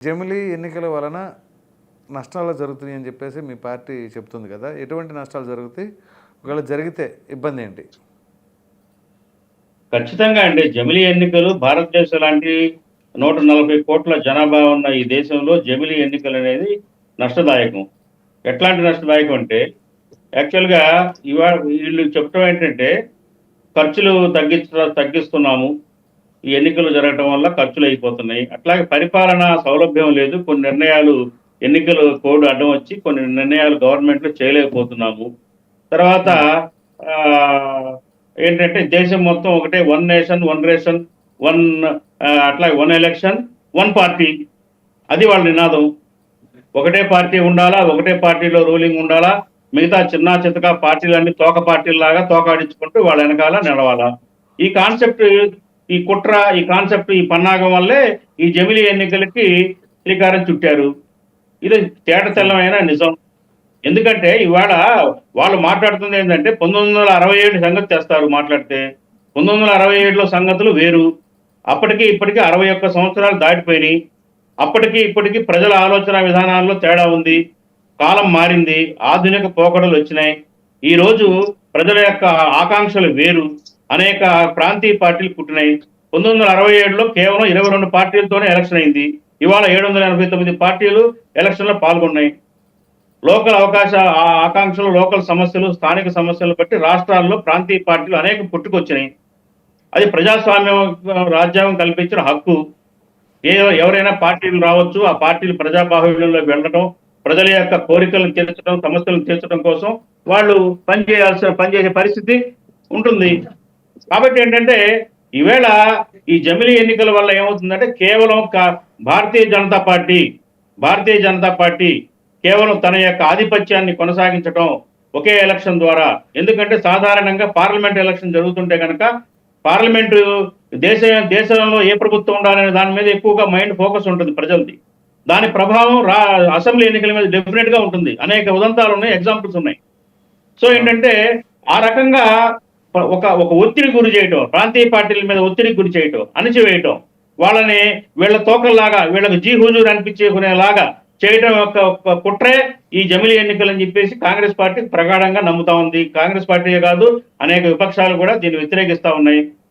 జమిలీ ఎన్నికల వలన నష్టాలు జరుగుతున్నాయి అని చెప్పేసి మీ పార్టీ చెప్తుంది కదా. ఎటువంటి నష్టాలు జరుగుతాయి? ఒకవేళ జరిగితే ఇబ్బంది ఏంటి? ఖచ్చితంగా అండి. జమిలీ ఎన్నికలు భారతదేశం లాంటి 140 కోట్ల జనాభా ఉన్న ఈ దేశంలో జమిలీ ఎన్నికలనేది నష్టదాయకం. ఎట్లాంటి నష్టదాయకం అంటే, యాక్చువల్‌గా వీళ్ళు చెప్పడం ఏంటంటే, ఖర్చులు తగ్గిస్తున్నాము. ఈ ఎన్నికలు జరగటం వల్ల ఖర్చులయిపోతున్నాయి. అట్లాగే పరిపాలనా సౌలభ్యం లేదు. కొన్ని నిర్ణయాలు ఎన్నికల కోడ్ అడ్డం వచ్చి కొన్ని నిర్ణయాలు గవర్నమెంట్‌లో చేయలేకపోతున్నాము. తర్వాత ఆహ్, ఏంటంటే దేశం మొత్తం ఒకటే one nation, one ration, one అట్లాగే వన్ ఎలక్షన్, వన్ పార్టీ. అది వాళ్ళ నినాదం. ఒకటే పార్టీ ఉండాలా, ఒకటే పార్టీలో రూలింగ్ ఉండాలా, మిగతా చిన్నా చితకా పార్టీలన్నీ తోక పార్టీల్లాగా తోకాడించుకుంటూ వాళ్ళ వెనకాల నడవాలా. ఈ కాన్సెప్ట్, ఈ కుట్ర, ఈ కాన్సెప్ట్, ఈ పన్నాగం వల్లే ఈ జమిలీ ఎన్నికలకి శ్రీకారం చుట్టారు. ఇది తేటతెల్లమైన నిజం. ఎందుకంటే ఇవాళ వాళ్ళు మాట్లాడుతుంది ఏంటంటే 1967 సంగతి తెస్తారు మాట్లాడితే. 1967లో సంగతులు వేరు. అప్పటికి ఇప్పటికి 61 సంవత్సరాలు దాటిపోయినాయి. అప్పటికి ఇప్పటికి ప్రజల ఆలోచన విధానాల్లో తేడా ఉంది. కాలం మారింది. ఆధునిక పోకడలొచ్చినాయి. ఈరోజు ప్రజల యొక్క ఆకాంక్షలు వేరు. అనేక ప్రాంతీయ పార్టీలు పుట్టినాయి. 1967లో కేవలం 22 పార్టీలతోనే ఎలక్షన్ అయింది. ఇవాళ 789 పార్టీలు ఎలక్షన్‌లో పాల్గొన్నాయి. లోకల్ ఆకాంక్షలు, లోకల్ సమస్యలు, స్థానిక సమస్యలను బట్టి రాష్ట్రాల్లో ప్రాంతీయ పార్టీలు అనేకం పుట్టుకొచ్చినాయి. అది ప్రజాస్వామ్యం రాజ్యాంగం కల్పించిన హక్కు. ఎవరైనా పార్టీలు రావచ్చు. ఆ పార్టీలు ప్రజా బాహుళ్యంలోకి వెళ్ళడం, ప్రజల యొక్క కోరికలను తీర్చడం, సమస్యలను తీర్చడం కోసం వాళ్ళు పనిచేసే పరిస్థితి ఉంటుంది. కాబట్టి ఏంటంటే, ఈవేళ ఈ జమిలీ ఎన్నికల వల్ల ఏమవుతుందంటే కేవలం భారతీయ జనతా పార్టీ కేవలం తన యొక్క ఆధిపత్యాన్ని కొనసాగించడం ఒకే ఎలక్షన్ ద్వారా. ఎందుకంటే సాధారణంగా పార్లమెంట్ ఎలక్షన్ జరుగుతుంటే కనుక పార్లమెంటు దేశంలో ఏ ప్రభుత్వం ఉండాలనే దాని మీద ఎక్కువగా మైండ్ ఫోకస్ ఉంటుంది ప్రజలది. దాని ప్రభావం అసెంబ్లీ ఎన్నికల మీద డెఫినెట్ గా ఉంటుంది. అనేక ఉదంతాలు ఉన్నాయి, ఎగ్జాంపుల్స్ ఉన్నాయి. సో ఏంటంటే ఆ రకంగా ఒక ఒక ఒత్తిడి గురి చేయటం, ప్రాంతీయ పార్టీల మీద ఒత్తిడికి గురి చేయటం, అణిచివేయటం, వాళ్ళని వీళ్ళ తోకల్లాగా వీళ్ళకి జీ హుజూర్ అనిపించుకునేలాగా చేయడం యొక్క ఒక కుట్రే ఈ జమిలీ ఎన్నికలు అని చెప్పేసి కాంగ్రెస్ పార్టీ ప్రగాఢంగా నమ్ముతా ఉంది. కాంగ్రెస్ పార్టీయే కాదు, అనేక విపక్షాలు కూడా దీన్ని వ్యతిరేకిస్తా ఉన్నాయి.